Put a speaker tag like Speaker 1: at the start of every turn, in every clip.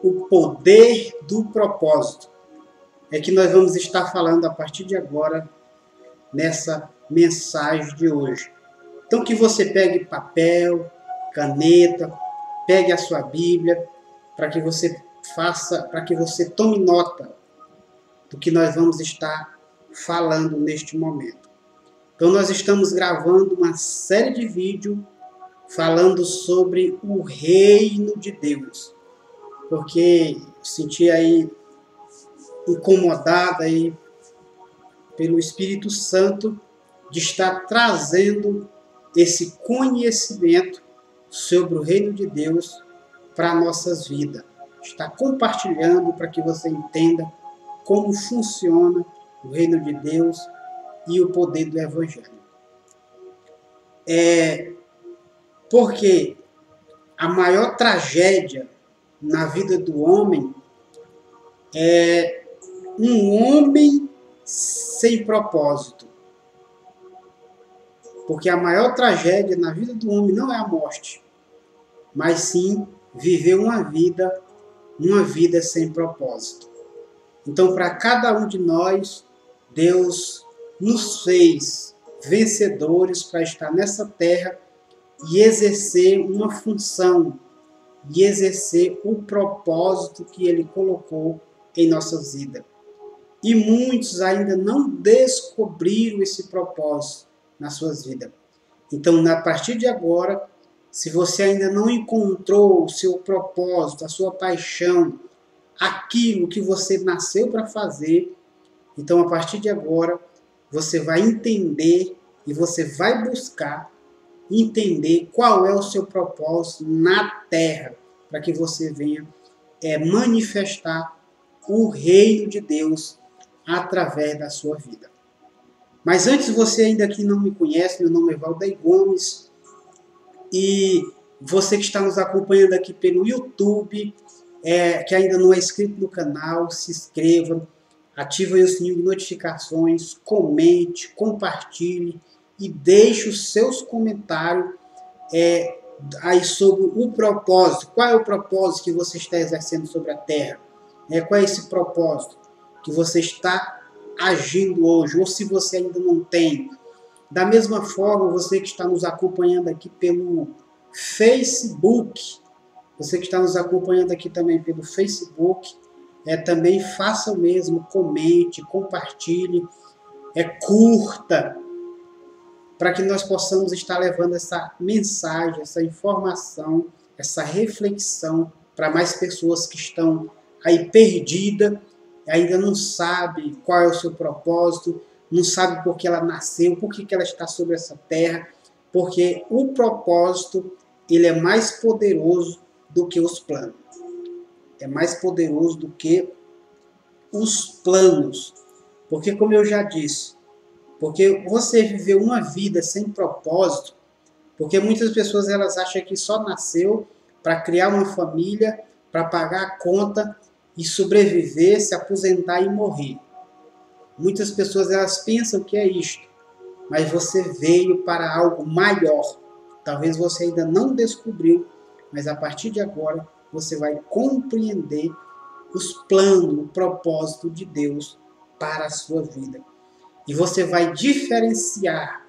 Speaker 1: o poder do propósito. É que nós vamos estar falando a partir de agora nessa mensagem de hoje. Então que você pegue papel, caneta, pegue a sua Bíblia, para que você tome nota do que nós vamos estar falando neste momento. Então nós estamos gravando uma série de vídeos falando sobre o reino de Deus. Porque senti aí incomodado aí pelo Espírito Santo de estar trazendo esse conhecimento sobre o reino de Deus para nossas vidas. Está compartilhando para que você entenda como funciona o reino de Deus e o poder do Evangelho. Porque a maior tragédia na vida do homem é um homem sem propósito. Porque a maior tragédia na vida do homem não é a morte, mas sim viver uma vida sem propósito. Então, para cada um de nós, Deus nos fez vencedores para estar nessa terra e exercer uma função, e exercer o propósito que Ele colocou em nossas vidas. E muitos ainda não descobriram esse propósito nas suas vidas. Então, a partir de agora, se você ainda não encontrou o seu propósito, a sua paixão, aquilo que você nasceu para fazer, então, a partir de agora, você vai entender e você vai buscar entender qual é o seu propósito na terra, para que você venha manifestar o reino de Deus através da sua vida. Mas antes, você ainda que não me conhece, meu nome é Valdeir Gomes, e você que está nos acompanhando aqui pelo YouTube, que ainda não é inscrito no canal, se inscreva, ative aí o sininho de notificações, comente, compartilhe e deixe os seus comentários aí sobre o propósito. Qual é o propósito que você está exercendo sobre a terra? Qual é esse propósito que você está agindo hoje? Ou se você ainda não tem. Da mesma forma, você que está nos acompanhando aqui pelo Facebook, você que está nos acompanhando aqui também pelo Facebook, também faça o mesmo, comente, compartilhe, curta, para que nós possamos estar levando essa mensagem, essa informação, essa reflexão para mais pessoas que estão aí perdidas, ainda não sabe qual é o seu propósito, não sabe por que ela nasceu, por que ela está sobre essa terra, porque o propósito, ele é mais poderoso do que os planos. É mais poderoso do que os planos. Porque, como eu já disse, porque você viveu uma vida sem propósito, porque muitas pessoas elas acham que só nasceu para criar uma família, para pagar a conta e sobreviver, se aposentar e morrer. Muitas pessoas elas pensam que é isto, mas você veio para algo maior. Talvez você ainda não descobriu, mas a partir de agora você vai compreender os planos, o propósito de Deus para a sua vida. E você vai diferenciar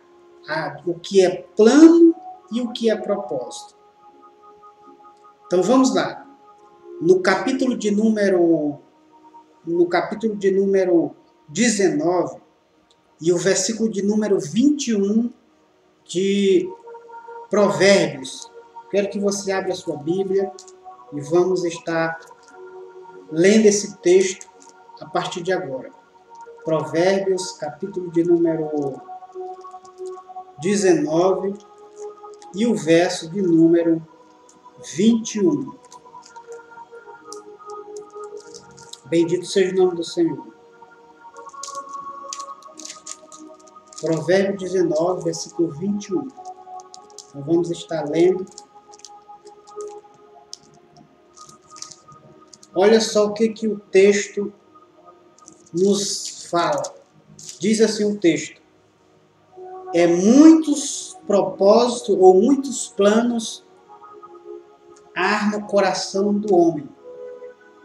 Speaker 1: o que é plano e o que é propósito. Então vamos lá. No capítulo de número 19 e o versículo de número 21 de Provérbios. Quero que você abra a sua Bíblia e vamos estar lendo esse texto a partir de agora. Provérbios, capítulo de número 19 e o verso de número 21. Bendito seja o nome do Senhor. Provérbios 19, versículo 21. Então vamos estar lendo. Olha só o que o texto nos fala. Diz assim o texto: muitos propósitos ou muitos planos arma o coração do homem,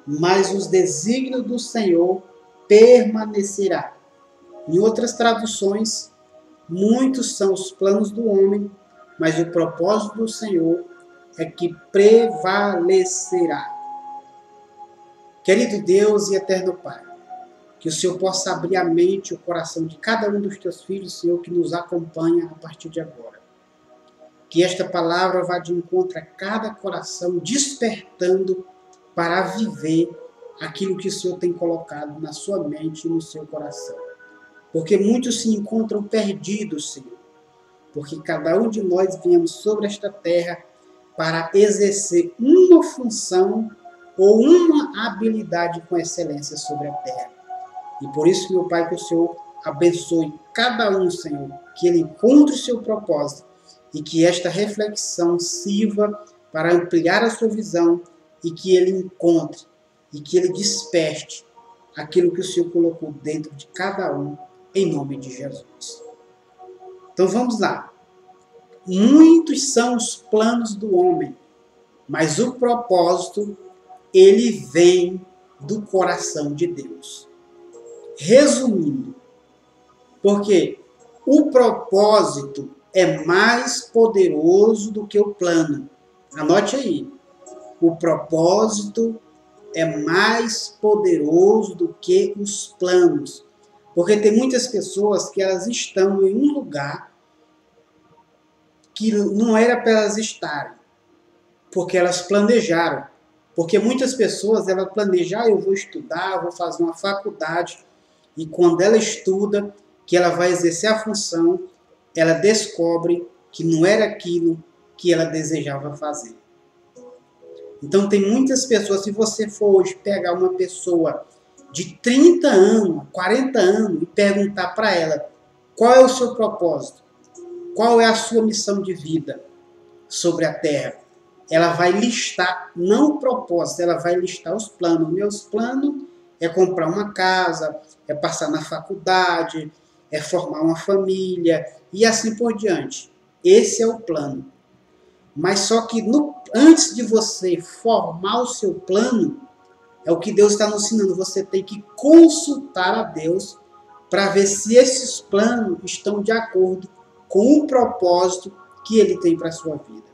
Speaker 1: mas os desígnios do Senhor permanecerá. Em outras traduções, muitos são os planos do homem, mas o propósito do Senhor é que prevalecerá. Querido Deus e eterno Pai, que o Senhor possa abrir a mente e o coração de cada um dos teus filhos, Senhor, que nos acompanha a partir de agora. Que esta palavra vá de encontro a cada coração, despertando para viver aquilo que o Senhor tem colocado na sua mente e no seu coração. Porque muitos se encontram perdidos, Senhor. Porque cada um de nós viemos sobre esta terra para exercer uma função ou uma habilidade com excelência sobre a terra. E por isso, meu Pai, que o Senhor abençoe cada um, Senhor, que ele encontre o seu propósito e que esta reflexão sirva para ampliar a sua visão e que ele encontre e que ele desperte aquilo que o Senhor colocou dentro de cada um, em nome de Jesus. Então vamos lá. Muitos são os planos do homem, mas o propósito, ele vem do coração de Deus. Resumindo, porque o propósito é mais poderoso do que o plano. Anote aí. O propósito é mais poderoso do que os planos. Porque tem muitas pessoas que elas estão em um lugar que não era para elas estarem. Porque elas planejaram. Porque muitas pessoas elas planejam, eu vou estudar, eu vou fazer uma faculdade. E quando ela estuda, que ela vai exercer a função, ela descobre que não era aquilo que ela desejava fazer. Então tem muitas pessoas, se você for hoje pegar uma pessoa de 30 anos, 40 anos e perguntar para ela qual é o seu propósito, qual é a sua missão de vida sobre a Terra, ela vai listar, não o propósito, ela vai listar os planos. Meus planos é comprar uma casa, é passar na faculdade, é formar uma família e assim por diante. Esse é o plano. Mas só que antes de você formar o seu plano, é o que Deus está nos ensinando. Você tem que consultar a Deus para ver se esses planos estão de acordo com o propósito que Ele tem para a sua vida.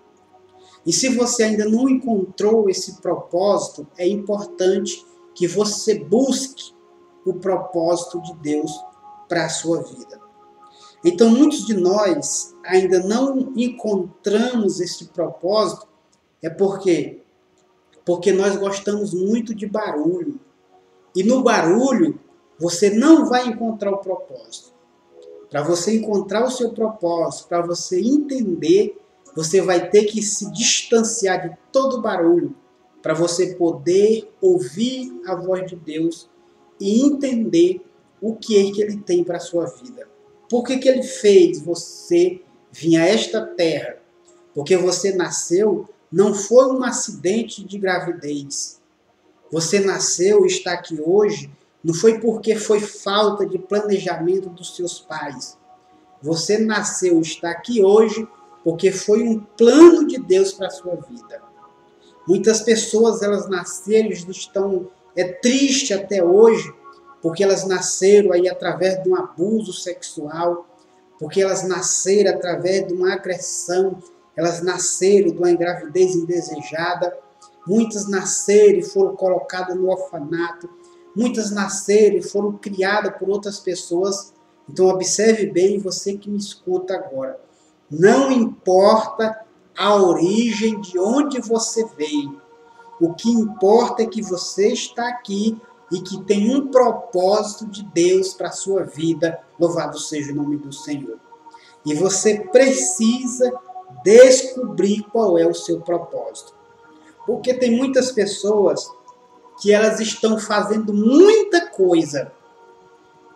Speaker 1: E se você ainda não encontrou esse propósito, é importante que você busque o propósito de Deus para a sua vida. Então, muitos de nós ainda não encontramos esse propósito, é porque nós gostamos muito de barulho. E no barulho, você não vai encontrar o propósito. Para você encontrar o seu propósito, para você entender, você vai ter que se distanciar de todo o barulho, para você poder ouvir a voz de Deus e entender o que é que Ele tem para a sua vida. Por que Ele fez você vir a esta terra? Porque você nasceu, não foi um acidente de gravidez. Você nasceu e está aqui hoje, não foi porque foi falta de planejamento dos seus pais. Você nasceu e está aqui hoje porque foi um plano de Deus para a sua vida. Muitas pessoas, elas nasceram e estão tristes até hoje, porque elas nasceram aí através de um abuso sexual, porque elas nasceram através de uma agressão, elas nasceram de uma gravidez indesejada, muitas nasceram e foram colocadas no orfanato, muitas nasceram e foram criadas por outras pessoas. Então observe bem, você que me escuta agora, não importa a origem de onde você veio, o que importa é que você está aqui e que tem um propósito de Deus para a sua vida. Louvado seja o nome do Senhor. E você precisa descobrir qual é o seu propósito. Porque tem muitas pessoas que elas estão fazendo muita coisa.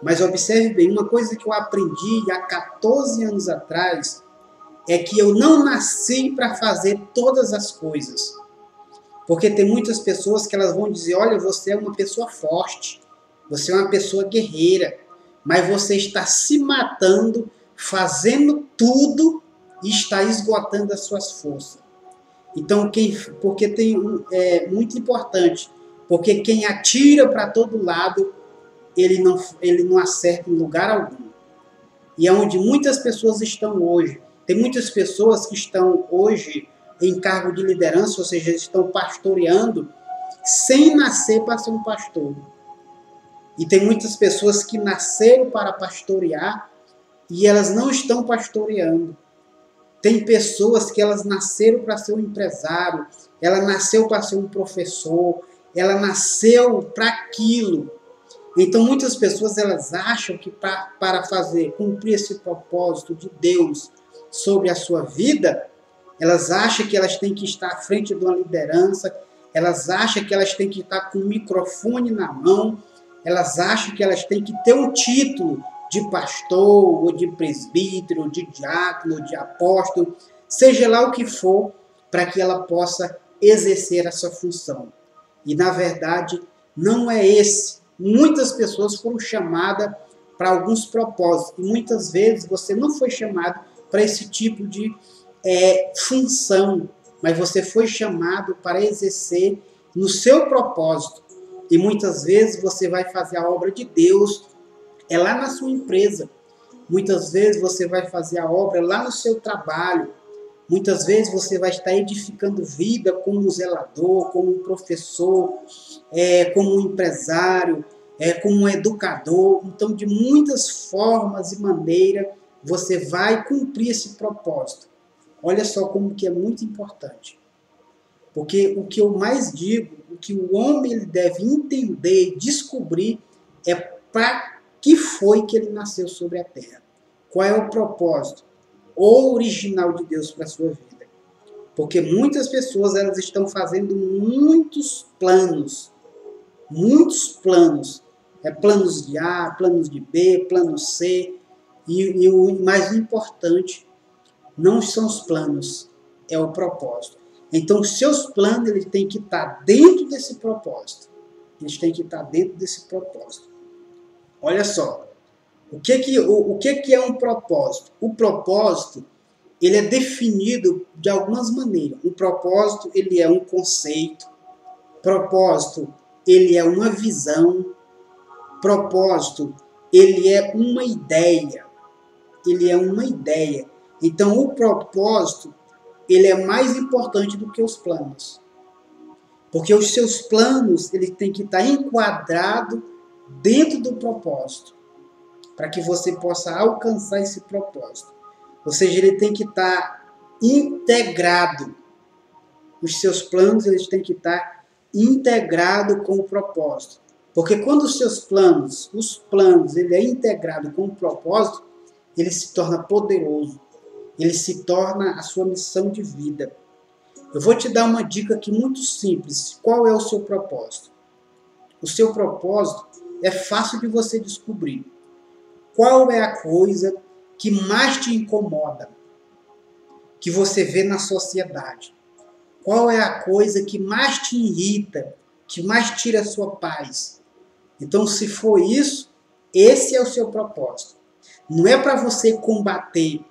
Speaker 1: Mas observe bem, uma coisa que eu aprendi há 14 anos atrás é que eu não nasci para fazer todas as coisas. Porque tem muitas pessoas que elas vão dizer, olha, você é uma pessoa forte, você é uma pessoa guerreira, mas você está se matando, fazendo tudo e está esgotando as suas forças. Então, porque é muito importante, Porque quem atira para todo lado, ele não acerta em lugar algum. E é onde muitas pessoas estão hoje. Tem muitas pessoas que estão hoje em cargo de liderança, ou seja, estão pastoreando, sem nascer para ser um pastor. E tem muitas pessoas que nasceram para pastorear e elas não estão pastoreando. Tem pessoas que elas nasceram para ser um empresário, ela nasceu para ser um professor, ela nasceu para aquilo. Então muitas pessoas elas acham que para cumprir esse propósito de Deus sobre a sua vida, elas acham que elas têm que estar à frente de uma liderança, elas acham que elas têm que estar com o microfone na mão, elas acham que elas têm que ter um título de pastor, ou de presbítero, ou de diácono, ou de apóstolo, seja lá o que for, para que ela possa exercer essa função. E na verdade, não é esse. Muitas pessoas foram chamadas para alguns propósitos, e muitas vezes você não foi chamado para esse tipo de função, mas você foi chamado para exercer no seu propósito. E muitas vezes você vai fazer a obra de Deus lá na sua empresa. Muitas vezes você vai fazer a obra lá no seu trabalho. Muitas vezes você vai estar edificando vida como um zelador, como um professor, como um empresário, como um educador. Então, de muitas formas e maneiras, você vai cumprir esse propósito. Olha só como que é muito importante. Porque o que eu mais digo, o que o homem ele deve entender e descobrir é para que foi que ele nasceu sobre a terra. Qual é o propósito original de Deus para a sua vida. Porque muitas pessoas elas estão fazendo muitos planos. Muitos planos. Planos de A, planos de B, plano C. E o mais importante não são os planos, é o propósito. Então, os seus planos eles têm que estar dentro desse propósito. Eles têm que estar dentro desse propósito. Olha só, o que é um propósito? O propósito ele é definido de algumas maneiras. Um propósito ele é um conceito. Propósito ele é uma visão. Propósito ele é uma ideia. Ele é uma ideia. Então, o propósito ele é mais importante do que os planos. Porque os seus planos ele tem que estar enquadrado dentro do propósito, para que você possa alcançar esse propósito. Ou seja, ele tem que estar integrado. Os seus planos eles têm que estar integrados com o propósito. Porque quando os seus planos, ele é integrado com o propósito, ele se torna poderoso. Ele se torna a sua missão de vida. Eu vou te dar uma dica aqui muito simples. Qual é o seu propósito? O seu propósito é fácil de você descobrir. Qual é a coisa que mais te incomoda, que você vê na sociedade? Qual é a coisa que mais te irrita, que mais tira a sua paz? Então, se for isso, esse é o seu propósito. Não é para você combater,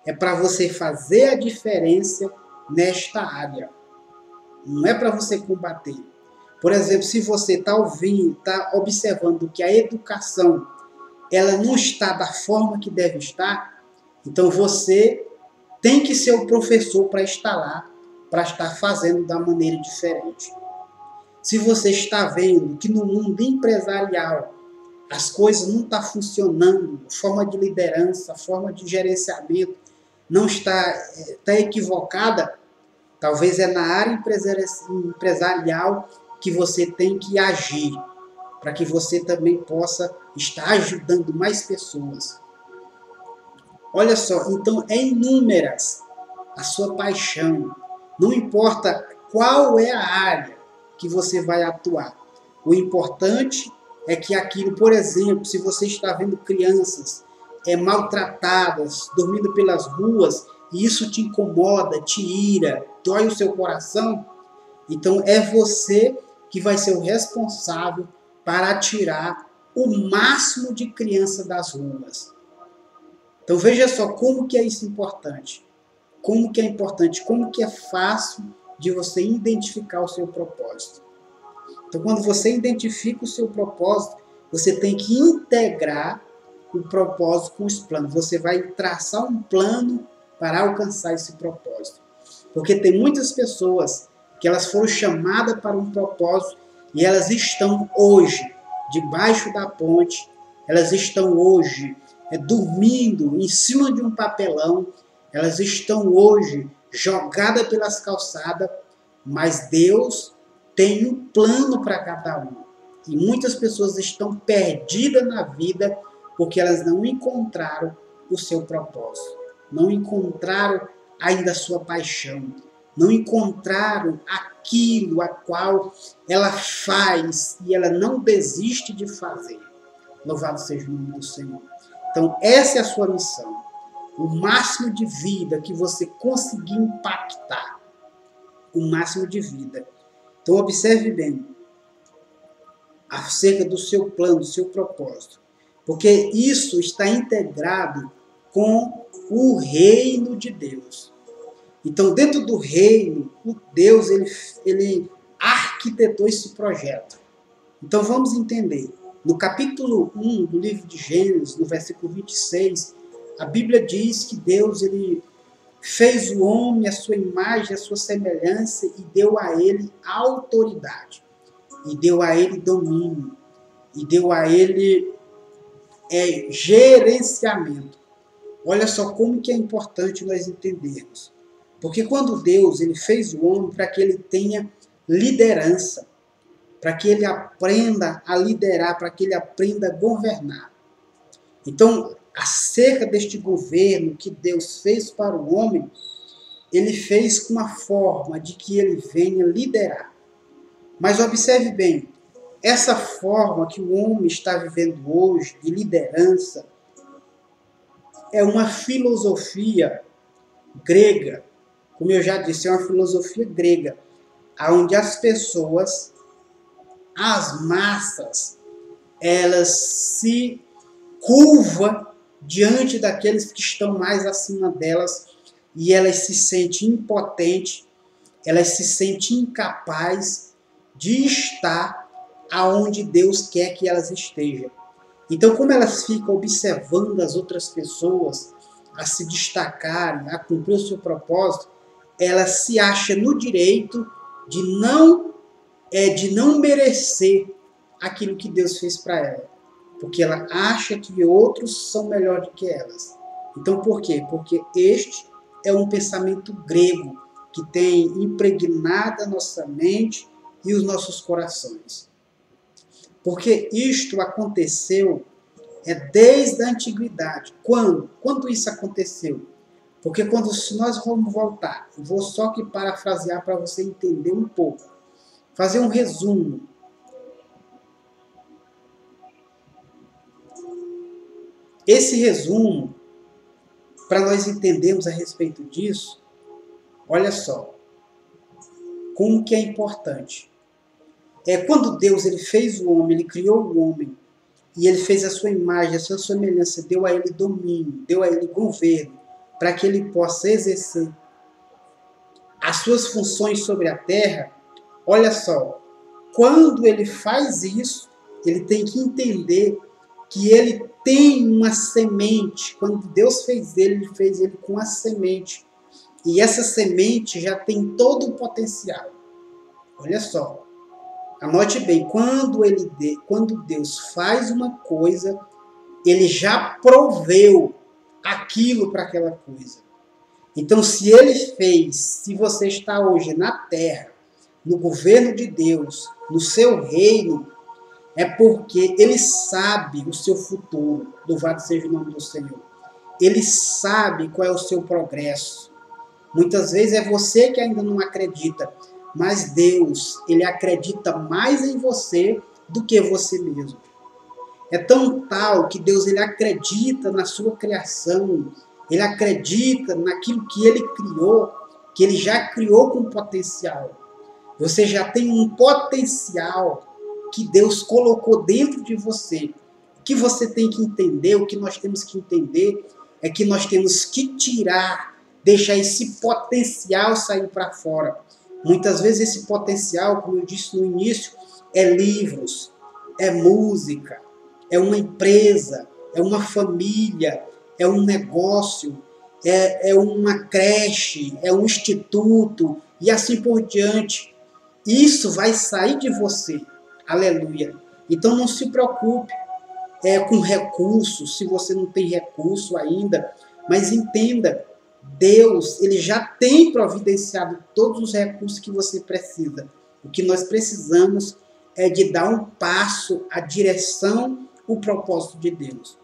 Speaker 1: é para você fazer a diferença nesta área. Não é para você combater. Por exemplo, se você está observando que a educação ela não está da forma que deve estar, então você tem que ser o professor para estar lá, para estar fazendo da maneira diferente. Se você está vendo que no mundo empresarial as coisas não estão funcionando, a forma de liderança, a forma de gerenciamento não está equivocada, talvez é na área empresarial que você tem que agir, para que você também possa estar ajudando mais pessoas. Olha só, então é inúmeras a sua paixão. Não importa qual é a área que você vai atuar. O importante é que aquilo, por exemplo, se você está vendo crianças maltratadas, dormindo pelas ruas, e isso te incomoda, te ira, dói o seu coração, então é você que vai ser o responsável para tirar o máximo de criança das ruas. Então veja só como que é isso importante. Como que é importante, como que é fácil de você identificar o seu propósito. Então, quando você identifica o seu propósito, você tem que integrar o propósito com os planos. Você vai traçar um plano para alcançar esse propósito. Porque tem muitas pessoas que elas foram chamadas para um propósito e elas estão hoje debaixo da ponte, elas estão hoje dormindo em cima de um papelão, elas estão hoje jogadas pelas calçadas, mas Deus tem um plano para cada um. E muitas pessoas estão perdidas na vida porque elas não encontraram o seu propósito, não encontraram ainda a sua paixão, não encontraram aquilo a qual ela faz e ela não desiste de fazer. Louvado seja o nome do Senhor. Então, essa é a sua missão. O máximo de vida que você conseguir impactar. O máximo de vida. Então, observe bem acerca do seu plano, do seu propósito. Porque isso está integrado com o reino de Deus. Então, dentro do reino, o Deus ele arquitetou esse projeto. Então, vamos entender. No capítulo 1 do livro de Gênesis, no versículo 26, a Bíblia diz que Deus ele fez o homem à sua imagem, à sua semelhança e deu a ele autoridade. E deu a ele domínio. E deu a ele gerenciamento. Olha só como que é importante nós entendermos. Porque quando Deus ele fez o homem para que ele tenha liderança, para que ele aprenda a liderar, para que ele aprenda a governar. Então, acerca deste governo que Deus fez para o homem, ele fez com a forma de que ele venha liderar. Mas observe bem, essa forma que o homem está vivendo hoje, de liderança, é uma filosofia grega. Como eu já disse, é uma filosofia grega, onde as pessoas, as massas, elas se curvam diante daqueles que estão mais acima delas e elas se sentem impotentes, elas se sentem incapazes de estar aonde Deus quer que elas estejam. Então, como elas ficam observando as outras pessoas a se destacarem, a cumprir o seu propósito, elas se acham no direito de não merecer aquilo que Deus fez para ela. Porque ela acha que outros são melhores do que elas. Então, por quê? Porque este é um pensamento grego que tem impregnado a nossa mente e os nossos corações. Porque isto aconteceu desde a antiguidade. Quando? Quando isso aconteceu? Porque se nós vamos voltar, vou só que parafrasear para você entender um pouco. Fazer um resumo. Esse resumo, para nós entendermos a respeito disso, olha só, como que é importante. Quando Deus ele fez o homem, ele criou o homem, e ele fez a sua imagem, a sua semelhança, deu a ele domínio, deu a ele governo, para que ele possa exercer as suas funções sobre a terra. Olha só, quando ele faz isso, ele tem que entender que ele tem uma semente. Quando Deus fez ele fez ele com a semente. E essa semente já tem todo o potencial. Olha só. Anote bem, quando Deus faz uma coisa, ele já proveu aquilo para aquela coisa. Então, se ele fez, se você está hoje na terra, no governo de Deus, no seu reino, é porque ele sabe o seu futuro. Louvado seja o nome do Senhor. Ele sabe qual é o seu progresso. Muitas vezes é você que ainda não acredita, mas Deus, ele acredita mais em você do que você mesmo. É tão tal que Deus ele acredita na sua criação, ele acredita naquilo que ele criou, que ele já criou com potencial. Você já tem um potencial que Deus colocou dentro de você. O que você tem que entender, o que nós temos que entender, é que nós temos que tirar, deixar esse potencial sair para fora. Muitas vezes esse potencial, como eu disse no início, é livros, é música, é uma empresa, é uma família, é um negócio, é uma creche, é um instituto e assim por diante. Isso vai sair de você. Aleluia. Então não se preocupe com recursos, se você não tem recurso ainda, mas entenda, Deus, ele já tem providenciado todos os recursos que você precisa. O que nós precisamos é de dar um passo à direção, o propósito de Deus.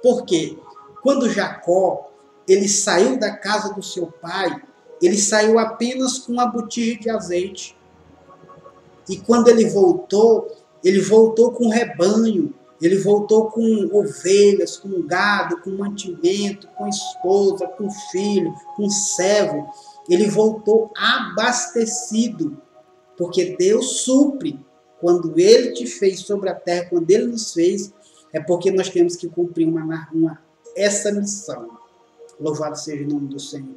Speaker 1: Por quê? Quando Jacó, ele saiu da casa do seu pai, ele saiu apenas com uma botija de azeite. E quando ele voltou com rebanho, ele voltou com ovelhas, com gado, com mantimento, com esposa, com filho, com servo. Ele voltou abastecido, porque Deus supre. Quando Ele te fez sobre a terra, quando Ele nos fez, é porque nós temos que cumprir essa missão. Louvado seja o nome do Senhor.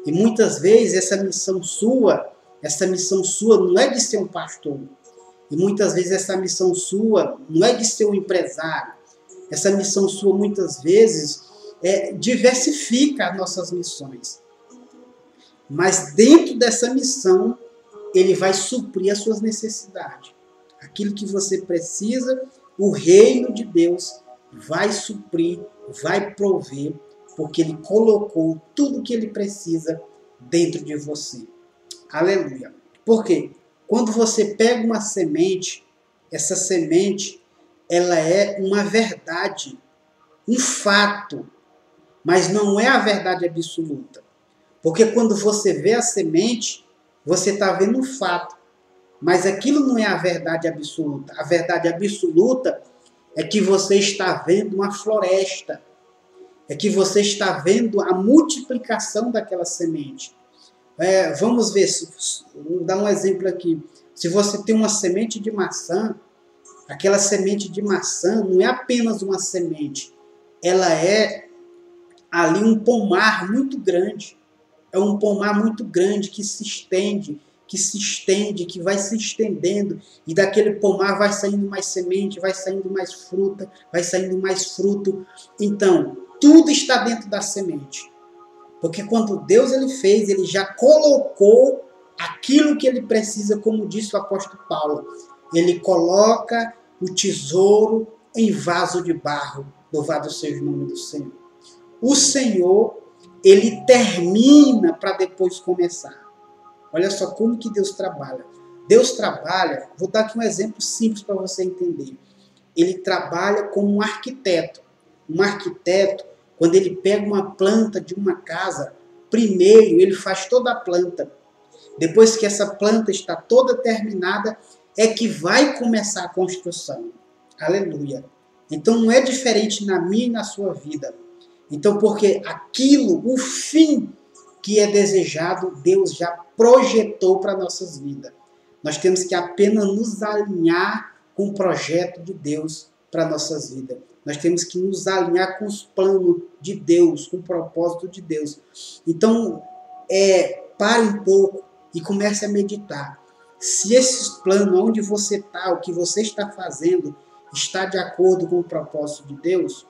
Speaker 1: E muitas vezes essa missão sua não é de ser um pastor. E muitas vezes essa missão sua não é de ser um empresário. Essa missão sua muitas vezes diversifica as nossas missões. Mas dentro dessa missão, ele vai suprir as suas necessidades. Aquilo que você precisa, o reino de Deus vai suprir, vai prover, porque ele colocou tudo o que ele precisa dentro de você. Aleluia. Por quê? Quando você pega uma semente, essa semente, ela é uma verdade, um fato, mas não é a verdade absoluta. Porque quando você vê a semente, você está vendo um fato, mas aquilo não é a verdade absoluta. A verdade absoluta é que você está vendo uma floresta, é que você está vendo a multiplicação daquela semente. Vamos ver, vou dar um exemplo aqui. Se você tem uma semente de maçã, aquela semente de maçã não é apenas uma semente, ela é ali um pomar muito grande. É um pomar muito grande que se estende, que vai se estendendo, e daquele pomar vai saindo mais semente, vai saindo mais fruta, vai saindo mais fruto. Então, tudo está dentro da semente. Porque quando Deus ele fez, ele já colocou aquilo que ele precisa, como disse o apóstolo Paulo. Ele coloca o tesouro em vaso de barro. Louvado seja o nome do Senhor. O Senhor, ele termina para depois começar. Olha só como que Deus trabalha. Deus trabalha, vou dar aqui um exemplo simples para você entender. Ele trabalha como um arquiteto. Um arquiteto, quando ele pega uma planta de uma casa, primeiro ele faz toda a planta. Depois que essa planta está toda terminada, é que vai começar a construção. Aleluia. Então não é diferente na minha e na sua vida. Então, porque aquilo, o fim que é desejado, Deus já projetou para nossas vidas. Nós temos que apenas nos alinhar com o projeto de Deus para nossas vidas. Nós temos que nos alinhar com os planos de Deus, com o propósito de Deus. Então, pare um pouco e comece a meditar. Se esses planos, onde você está, o que você está fazendo, está de acordo com o propósito de Deus.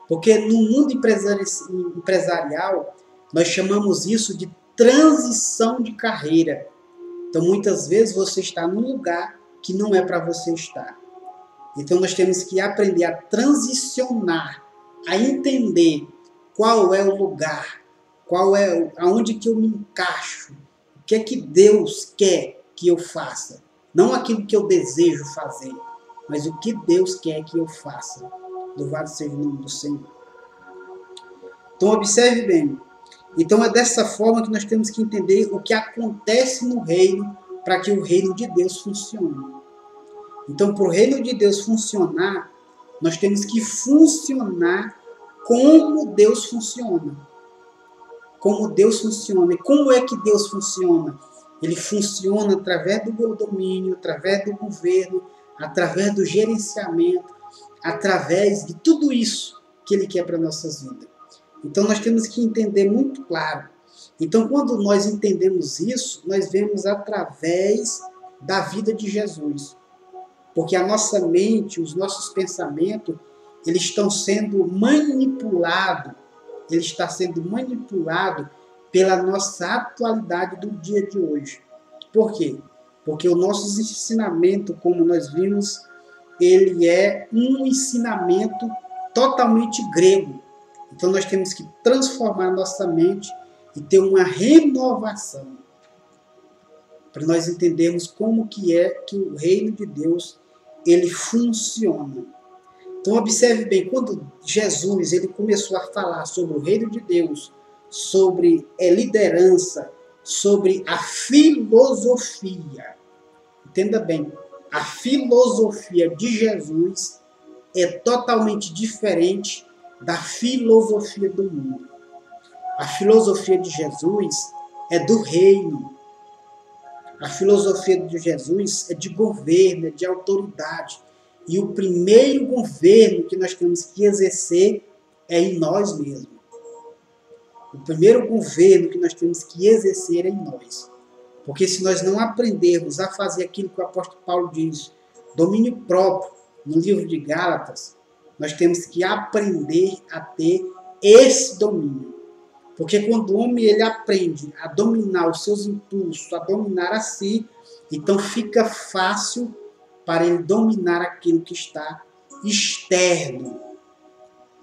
Speaker 1: Porque no mundo empresarial, nós chamamos isso de transição de carreira. Então, muitas vezes você está num lugar que não é para você estar. Então, nós temos que aprender a transicionar, a entender qual é o lugar, aonde que eu me encaixo, o que é que Deus quer que eu faça. Não aquilo que eu desejo fazer, mas o que Deus quer que eu faça. Louvado seja o nome do Senhor. Então, observe bem. Então, é dessa forma que nós temos que entender o que acontece no reino para que o reino de Deus funcione. Então, para o reino de Deus funcionar, nós temos que funcionar como Deus funciona. Como Deus funciona. E como é que Deus funciona? Ele funciona através do domínio, através do governo, através do gerenciamento, através de tudo isso que Ele quer para nossas vidas. Então, nós temos que entender muito claro Então, quando nós entendemos isso, nós vemos através da vida de Jesus. Porque a nossa mente, os nossos pensamentos, eles estão sendo manipulados. Ele está sendo manipulado pela nossa atualidade do dia de hoje. Por quê? Porque o nosso ensinamento, como nós vimos, ele é um ensinamento totalmente grego. Então nós temos que transformar nossa mente e ter uma renovação para nós entendermos como que é que o reino de Deus ele funciona. Então observe bem, quando Jesus ele começou a falar sobre o reino de Deus, sobre liderança, sobre a filosofia. Entenda bem, a filosofia de Jesus é totalmente diferente da filosofia do mundo. A filosofia de Jesus é do reino. A filosofia de Jesus é de governo, é de autoridade. E o primeiro governo que nós temos que exercer é em nós mesmos. O primeiro governo que nós temos que exercer é em nós. Porque se nós não aprendermos a fazer aquilo que o apóstolo Paulo diz, domínio próprio, no livro de Gálatas, nós temos que aprender a ter esse domínio. Porque quando o homem ele aprende a dominar os seus impulsos, a dominar a si, então fica fácil para ele dominar aquilo que está externo.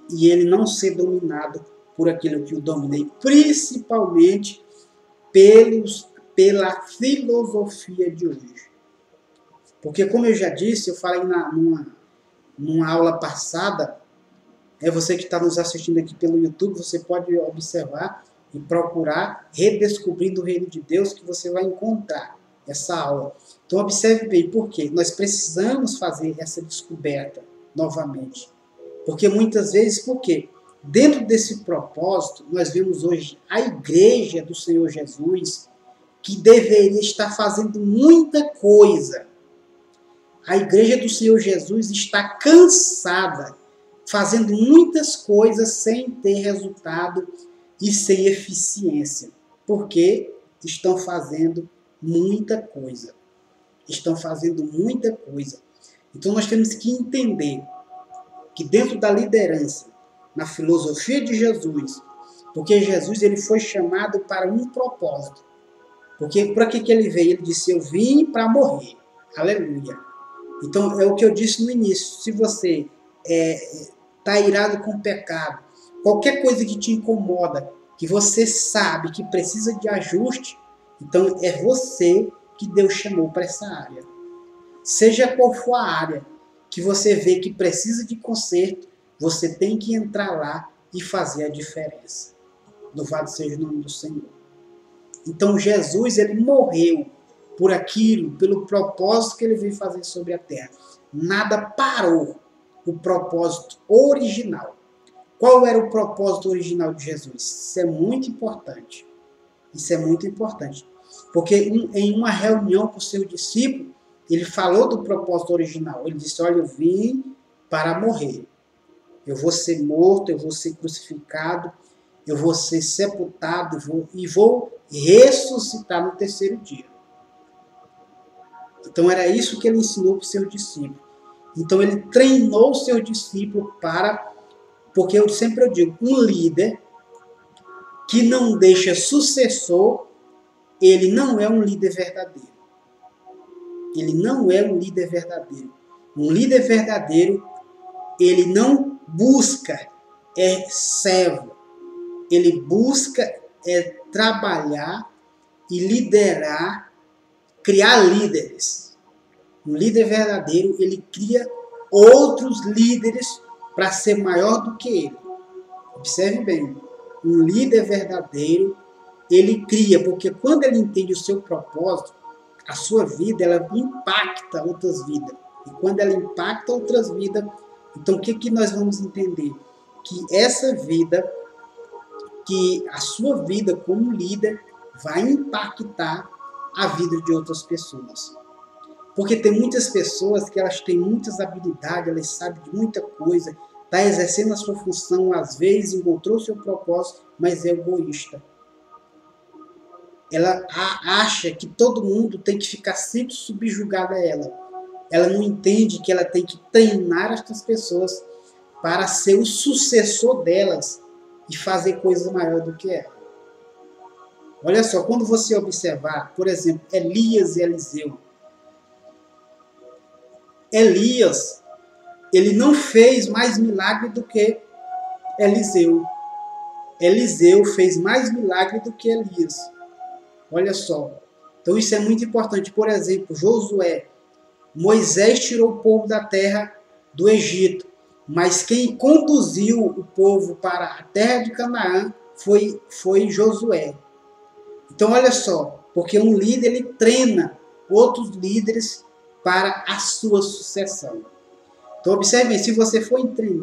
Speaker 1: E ele não ser dominado por aquilo que o domina. E principalmente pela filosofia de hoje. Porque, como eu já disse, eu falei numa aula passada, você que está nos assistindo aqui pelo YouTube, você pode observar e procurar Redescobrindo o Reino de Deus, que você vai encontrar essa aula. Então, observe bem, por quê? Nós precisamos fazer essa descoberta novamente. Porque muitas vezes, por quê? Dentro desse propósito, nós vemos hoje a igreja do Senhor Jesus, que deveria estar fazendo muita coisa. A igreja do Senhor Jesus está cansada, fazendo muitas coisas sem ter resultado e sem eficiência. Porque estão fazendo muita coisa. Estão fazendo muita coisa. Então nós temos que entender que dentro da liderança, na filosofia de Jesus, porque Jesus ele foi chamado para um propósito. Porque para que ele veio? Ele disse, eu vim para morrer. Aleluia. Então é o que eu disse no início. Se você está irado com o pecado, qualquer coisa que te incomoda, que você sabe que precisa de ajuste, então é você que Deus chamou para essa área. Seja qual for a área que você vê que precisa de conserto, você tem que entrar lá e fazer a diferença. Louvado seja o nome do Senhor. Então Jesus ele morreu por aquilo, pelo propósito que ele veio fazer sobre a terra. Nada parou o propósito original. Qual era o propósito original de Jesus? Isso é muito importante. Isso é muito importante. Porque em uma reunião com o seu discípulo, ele falou do propósito original. Ele disse, olha, eu vim para morrer. Eu vou ser morto, eu vou ser crucificado, eu vou ser sepultado e vou ressuscitar no terceiro dia. Então era isso que ele ensinou para os seus discípulos. Então ele treinou os seus discípulos porque eu sempre digo, um líder que não deixa sucessor, ele não é um líder verdadeiro. Ele não é um líder verdadeiro. Um líder verdadeiro, ele não busca servo. Ele busca trabalhar e liderar, criar líderes. Um líder verdadeiro, ele cria outros líderes para ser maior do que ele. Observe bem, um líder verdadeiro, ele cria, porque quando ele entende o seu propósito, a sua vida, ela impacta outras vidas. E quando ela impacta outras vidas, então o que nós vamos entender? Que essa vida, que a sua vida como líder, vai impactar a vida de outras pessoas. Porque tem muitas pessoas que elas têm muitas habilidades, elas sabem de muita coisa, está exercendo a sua função, às vezes encontrou o seu propósito, mas é egoísta. ela acha que todo mundo tem que ficar sempre subjugado a ela. Ela não entende que ela tem que treinar estas pessoas para ser o sucessor delas e fazer coisas maiores do que ela. Olha só, quando você observar, por exemplo, Elias e Eliseu. Elias, ele não fez mais milagre do que Eliseu. Eliseu fez mais milagre do que Elias. Olha só. Então isso é muito importante. Por exemplo, Josué. Moisés tirou o povo da terra do Egito. Mas quem conduziu o povo para a terra de Canaã foi Josué. Então olha só. Porque um líder ele treina outros líderes para a sua sucessão. Então observe, se você for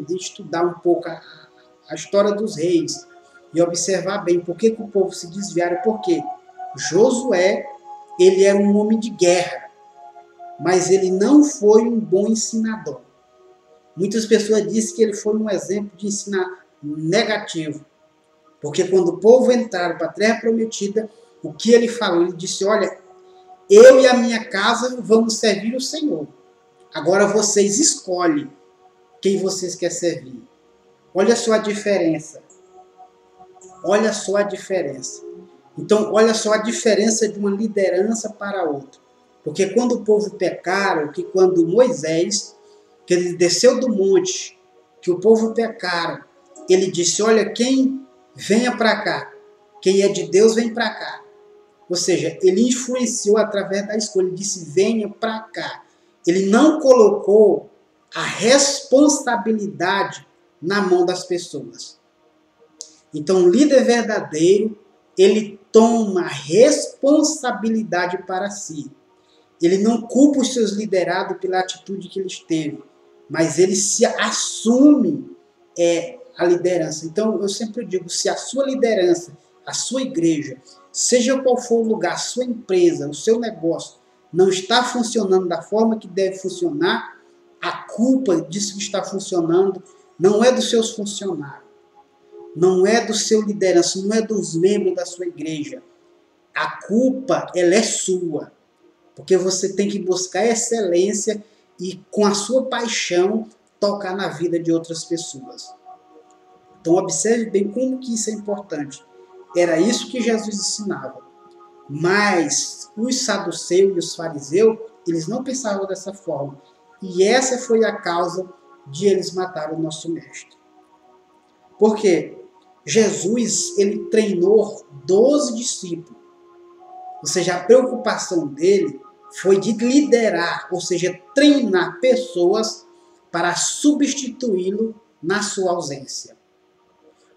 Speaker 1: estudar um pouco a história dos reis e observar bem por que o povo se desviaram, porque Josué, ele era um homem de guerra, mas ele não foi um bom ensinador. Muitas pessoas dizem que ele foi um exemplo de ensinar negativo, porque quando o povo entraram para a terra prometida, o que ele falou? Ele disse, olha, eu e a minha casa vamos servir o Senhor. Agora vocês escolhem quem vocês querem servir. Olha só a diferença. Olha só a diferença. Então, olha só a diferença de uma liderança para outra. Porque quando o povo pecaram, que quando Moisés, que ele desceu do monte, que o povo pecaram, ele disse, olha, quem venha para cá, quem é de Deus vem para cá. Ou seja, ele influenciou através da escolha, ele disse, venha para cá. Ele não colocou a responsabilidade na mão das pessoas. Então, o líder verdadeiro, ele toma a responsabilidade para si. Ele não culpa os seus liderados pela atitude que eles teve, mas ele se assume a liderança. Então, eu sempre digo, se a sua liderança, a sua igreja, seja qual for o lugar, a sua empresa, o seu negócio, não está funcionando da forma que deve funcionar, a culpa disso que está funcionando não é dos seus funcionários, não é do seu liderança, não é dos membros da sua igreja. A culpa, ela é sua, porque você tem que buscar excelência e com a sua paixão tocar na vida de outras pessoas. Então observe bem como que isso é importante. Era isso que Jesus ensinava. Mas os saduceus e os fariseus, eles não pensavam dessa forma. E essa foi a causa de eles matarem o nosso mestre. Porque Jesus, ele treinou 12 discípulos. Ou seja, a preocupação dele foi de liderar, ou seja, treinar pessoas para substituí-lo na sua ausência.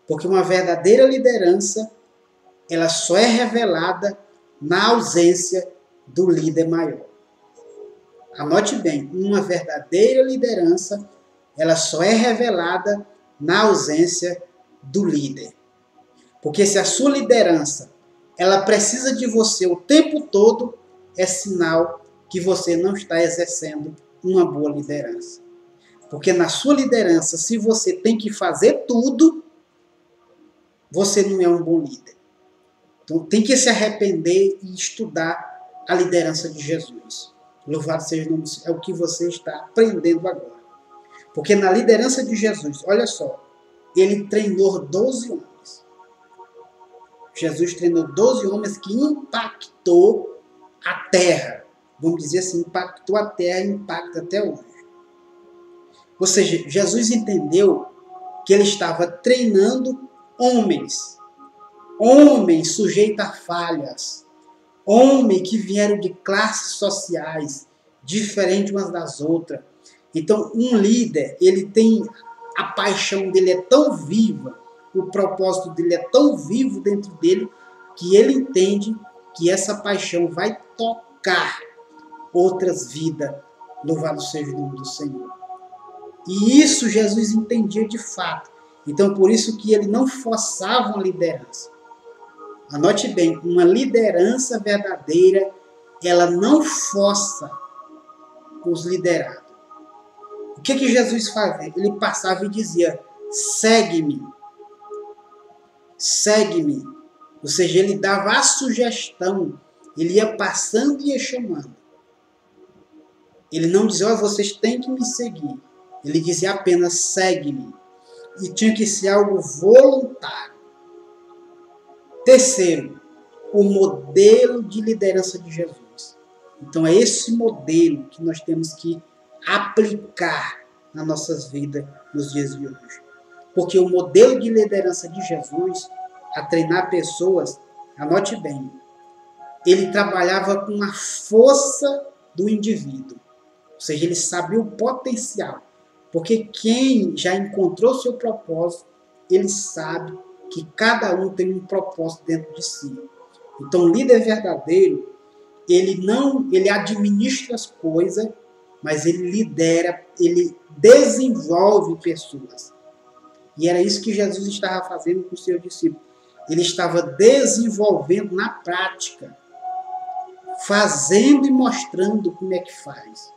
Speaker 1: Porque uma verdadeira liderança, ela só é revelada na ausência do líder maior. Anote bem, uma verdadeira liderança, ela só é revelada na ausência do líder. Porque se a sua liderança, ela precisa de você o tempo todo, é sinal que você não está exercendo uma boa liderança. Porque na sua liderança, se você tem que fazer tudo, você não é um bom líder. Então tem que se arrepender e estudar a liderança de Jesus. Louvado seja o nome do Senhor. É o que você está aprendendo agora. Porque na liderança de Jesus, olha só, ele treinou 12 homens. Jesus treinou 12 homens que impactou a terra. Vamos dizer assim, impactou a terra e impacta até hoje. Ou seja, Jesus entendeu que ele estava treinando homens sujeitos a falhas, homens que vieram de classes sociais diferentes umas das outras. Então, um líder, ele tem, a paixão dele é tão viva, o propósito dele é tão vivo dentro dele, que ele entende que essa paixão vai tocar outras vidas. Louvado seja o nome do Senhor. E isso Jesus entendia de fato. Então, por isso que ele não forçava uma liderança. Anote bem, uma liderança verdadeira, ela não força os liderados. O que Jesus fazia? Ele passava e dizia, segue-me, segue-me. Ou seja, ele dava a sugestão, ele ia passando e ia chamando. Ele não dizia, oh, vocês têm que me seguir. Ele dizia apenas, segue-me. E tinha que ser algo voluntário. Terceiro, o modelo de liderança de Jesus. Então é esse modelo que nós temos que aplicar nas nossas vidas nos dias de hoje. Porque o modelo de liderança de Jesus, a treinar pessoas, anote bem, ele trabalhava com a força do indivíduo. Ou seja, ele sabia o potencial. Porque quem já encontrou seu propósito, ele sabe que cada um tem um propósito dentro de si. Então, o líder verdadeiro, ele administra as coisas, mas ele lidera, ele desenvolve pessoas. E era isso que Jesus estava fazendo com os seus discípulos. Ele estava desenvolvendo na prática, fazendo e mostrando como é que faz.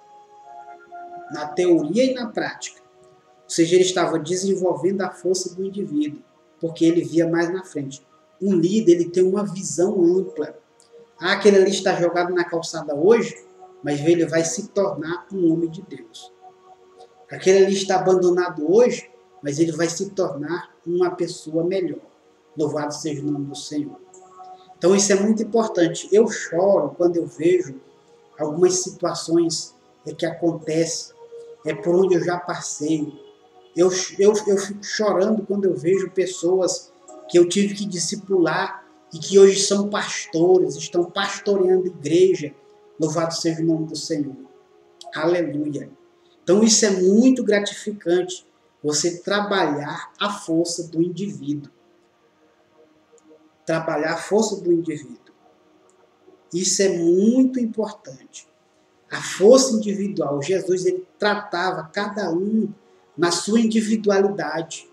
Speaker 1: Na teoria e na prática. Ou seja, ele estava desenvolvendo a força do indivíduo, porque ele via mais na frente. Um líder, ele tem uma visão ampla. Aquele ali está jogado na calçada hoje, mas ele vai se tornar um homem de Deus. Aquele ali está abandonado hoje, mas ele vai se tornar uma pessoa melhor. Louvado seja o nome do Senhor. Então isso é muito importante. Eu choro quando eu vejo algumas situações que acontecem, por onde eu já passei. Eu fico chorando quando eu vejo pessoas que eu tive que discipular e que hoje são pastores, estão pastoreando igreja. Louvado seja o nome do Senhor. Aleluia. Então isso é muito gratificante, você trabalhar a força do indivíduo. Trabalhar a força do indivíduo. Isso é muito importante. A força individual. Jesus, ele tratava cada um na sua individualidade.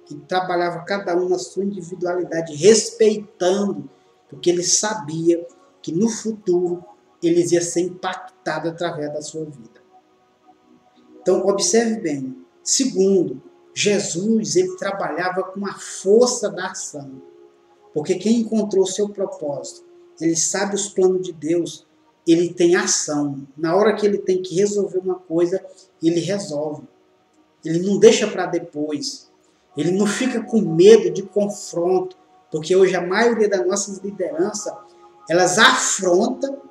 Speaker 1: Ele trabalhava cada um na sua individualidade, respeitando, porque ele sabia que no futuro eles iam ser impactados através da sua vida. Então, observe bem. Segundo, Jesus, ele trabalhava com a força da ação. Porque quem encontrou o seu propósito, ele sabe os planos de Deus, ele tem ação. Na hora que ele tem que resolver uma coisa, ele resolve. Ele não deixa para depois. Ele não fica com medo de confronto. Porque hoje a maioria das nossas lideranças, elas afrontam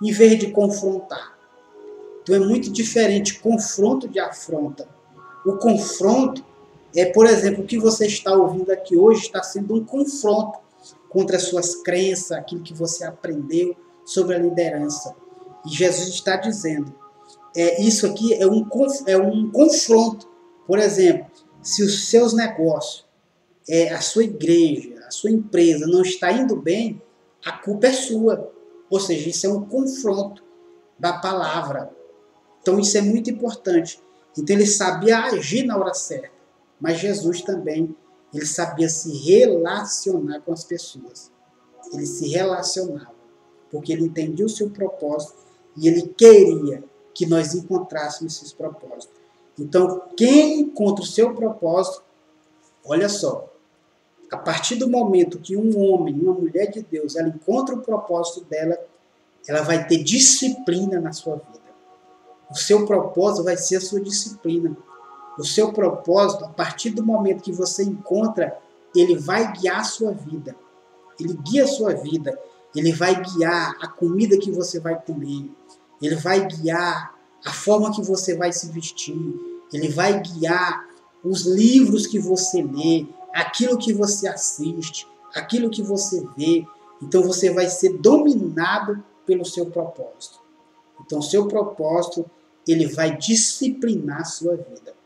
Speaker 1: em vez de confrontar. Então é muito diferente confronto de afronta. O confronto por exemplo, o que você está ouvindo aqui hoje está sendo um confronto contra as suas crenças, aquilo que você aprendeu sobre a liderança. E Jesus está dizendo, isso aqui é um confronto. Por exemplo, se os seus negócios, a sua igreja, a sua empresa não está indo bem, a culpa é sua. Ou seja, isso é um confronto da palavra. Então isso é muito importante. Então ele sabia agir na hora certa. Mas Jesus também, ele sabia se relacionar com as pessoas. Ele se relacionava. Porque ele entendia o seu propósito e ele queria que nós encontrássemos esses propósitos. Então, quem encontra o seu propósito, olha só, a partir do momento que um homem, uma mulher de Deus, ela encontra o propósito dela, ela vai ter disciplina na sua vida. O seu propósito vai ser a sua disciplina. O seu propósito, a partir do momento que você encontra, ele vai guiar a sua vida. Ele guia a sua vida. Ele vai guiar a comida que você vai comer. Ele vai guiar a forma que você vai se vestir. Ele vai guiar os livros que você lê, aquilo que você assiste, aquilo que você vê. Então você vai ser dominado pelo seu propósito. Então seu propósito, ele vai disciplinar a sua vida.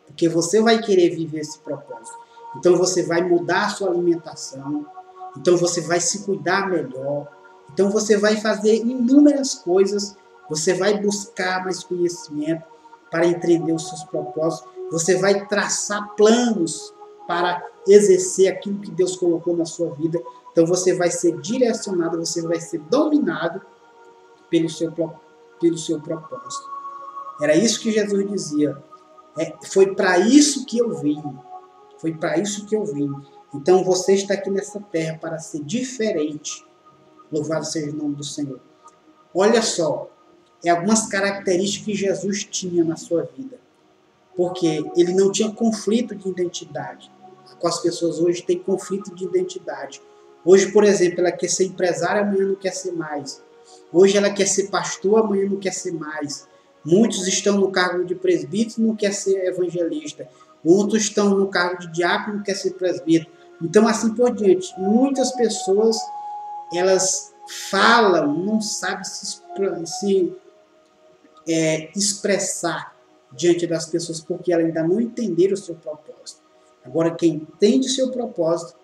Speaker 1: Porque você vai querer viver esse propósito. Então você vai mudar a sua alimentação. Então você vai se cuidar melhor. Então você vai fazer inúmeras coisas. Você vai buscar mais conhecimento para entender os seus propósitos. Você vai traçar planos para exercer aquilo que Deus colocou na sua vida. Então você vai ser direcionado, você vai ser dominado pelo seu propósito. Era isso que Jesus dizia. Foi para isso que eu vim. Foi para isso que eu vim. Então você está aqui nessa terra para ser diferente. Louvado seja o nome do Senhor. Olha só, algumas características que Jesus tinha na sua vida. Porque ele não tinha conflito de identidade. Com as pessoas hoje tem conflito de identidade. Hoje, por exemplo, ela quer ser empresária, amanhã não quer ser mais. Hoje ela quer ser pastor, amanhã não quer ser mais. Muitos estão no cargo de presbítero, não quer ser evangelista. Outros estão no cargo de diácono, não quer ser presbítero. Então, assim por diante. Muitas pessoas, elas falam, não sabem se expressar diante das pessoas, porque elas ainda não entenderam o seu propósito. Agora, quem entende o seu propósito,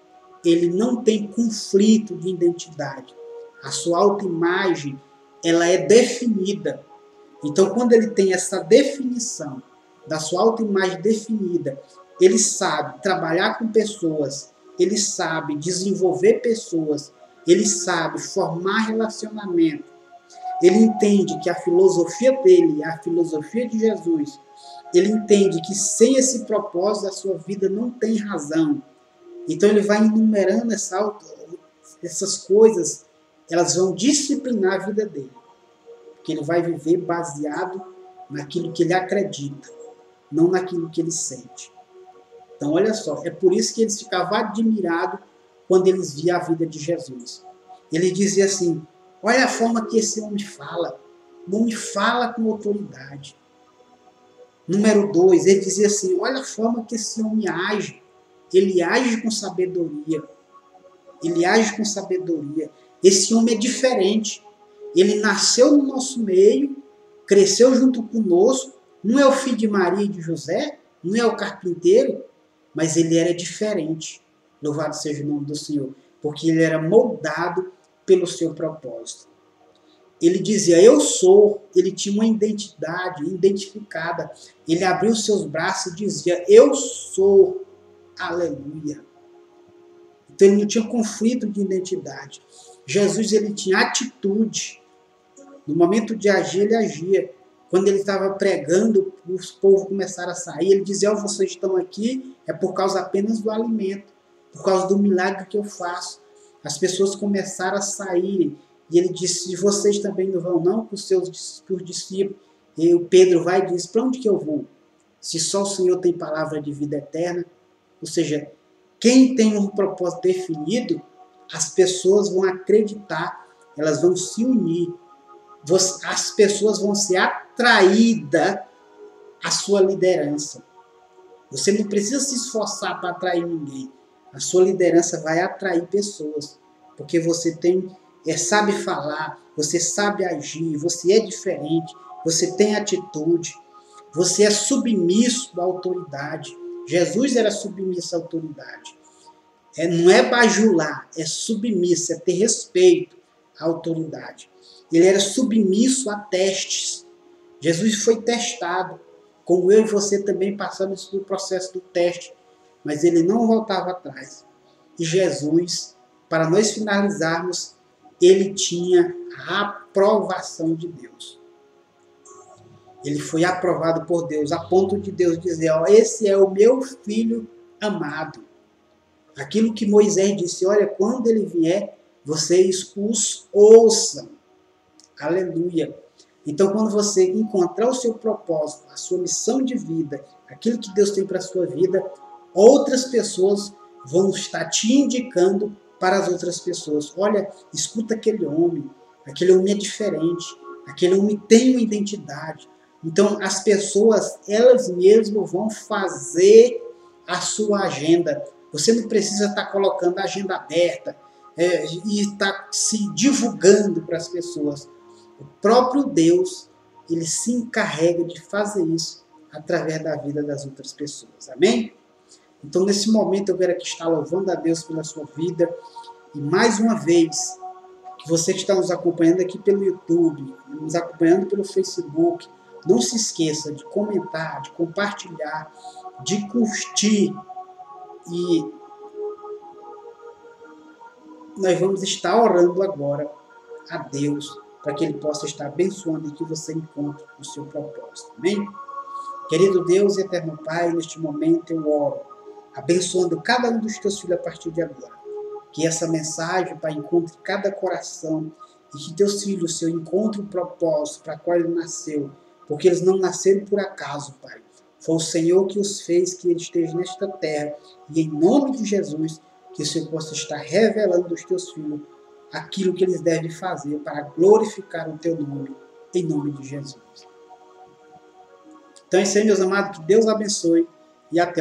Speaker 1: ele não tem conflito de identidade. A sua autoimagem, ela é definida. Então, quando ele tem essa definição da sua autoimagem definida, ele sabe trabalhar com pessoas, ele sabe desenvolver pessoas, ele sabe formar relacionamento. Ele entende que a filosofia dele é a filosofia de Jesus. Ele entende que sem esse propósito a sua vida não tem razão. Então ele vai enumerando essas coisas, elas vão disciplinar a vida dele. Porque ele vai viver baseado naquilo que ele acredita, não naquilo que ele sente. Então olha só, é por isso que eles ficavam admirados quando eles viam a vida de Jesus. Ele dizia assim, olha a forma que esse homem fala. O homem fala com autoridade. Número 2, ele dizia assim, olha a forma que esse homem age. Ele age com sabedoria. Ele age com sabedoria. Esse homem é diferente. Ele nasceu no nosso meio, cresceu junto conosco. Não é o filho de Maria e de José, não é o carpinteiro, mas ele era diferente. Louvado seja o nome do Senhor. Porque ele era moldado pelo seu propósito. Ele dizia, eu sou. Ele tinha uma identidade identificada. Ele abriu seus braços e dizia, eu sou. Aleluia. Então ele não tinha conflito de identidade. Jesus, ele tinha atitude. No momento de agir, ele agia. Quando ele estava pregando, os povos começaram a sair. Ele dizia, vocês estão aqui, é por causa apenas do alimento. Por causa do milagre que eu faço. As pessoas começaram a sair. E ele disse, se vocês também não vão não com os seus discípulos. E o Pedro vai e diz, para onde que eu vou? Se só o Senhor tem palavra de vida eterna. Ou seja, quem tem um propósito definido, as pessoas vão acreditar, elas vão se unir. As pessoas vão ser atraídas à sua liderança. Você não precisa se esforçar para atrair ninguém. A sua liderança vai atrair pessoas. Porque você sabe falar, você sabe agir, você é diferente, você tem atitude, você é submisso à autoridade. Jesus era submisso à autoridade. Não é bajular, é submisso, é ter respeito à autoridade. Ele era submisso a testes. Jesus foi testado, como eu e você também passamos pelo processo do teste, mas ele não voltava atrás. E Jesus, para nós finalizarmos, ele tinha a aprovação de Deus. Ele foi aprovado por Deus, a ponto de Deus dizer, esse é o meu filho amado. Aquilo que Moisés disse, olha, quando ele vier, vocês os ouçam. Aleluia. Então, quando você encontrar o seu propósito, a sua missão de vida, aquilo que Deus tem para a sua vida, outras pessoas vão estar te indicando para as outras pessoas. Olha, escuta aquele homem é diferente, aquele homem tem uma identidade. Então, as pessoas, elas mesmas vão fazer a sua agenda. Você não precisa estar colocando a agenda aberta e estar se divulgando para as pessoas. O próprio Deus, ele se encarrega de fazer isso através da vida das outras pessoas. Amém? Então, nesse momento, eu quero aqui estar louvando a Deus pela sua vida. E mais uma vez, que você que está nos acompanhando aqui pelo YouTube, nos acompanhando pelo Facebook, não se esqueça de comentar, de compartilhar, de curtir. E nós vamos estar orando agora a Deus para que Ele possa estar abençoando e que você encontre o seu propósito. Amém? Querido Deus e eterno Pai, neste momento eu oro abençoando cada um dos teus filhos a partir de agora. Que essa mensagem, Pai, encontre cada coração e que teus filhos, Senhor, encontrem o propósito para qual ele nasceu, porque eles não nasceram por acaso, Pai. Foi o Senhor que os fez que eles estejam nesta terra. E em nome de Jesus, que o Senhor possa estar revelando aos teus filhos aquilo que eles devem fazer para glorificar o teu nome, em nome de Jesus. Então é isso aí, meus amados, que Deus abençoe e até o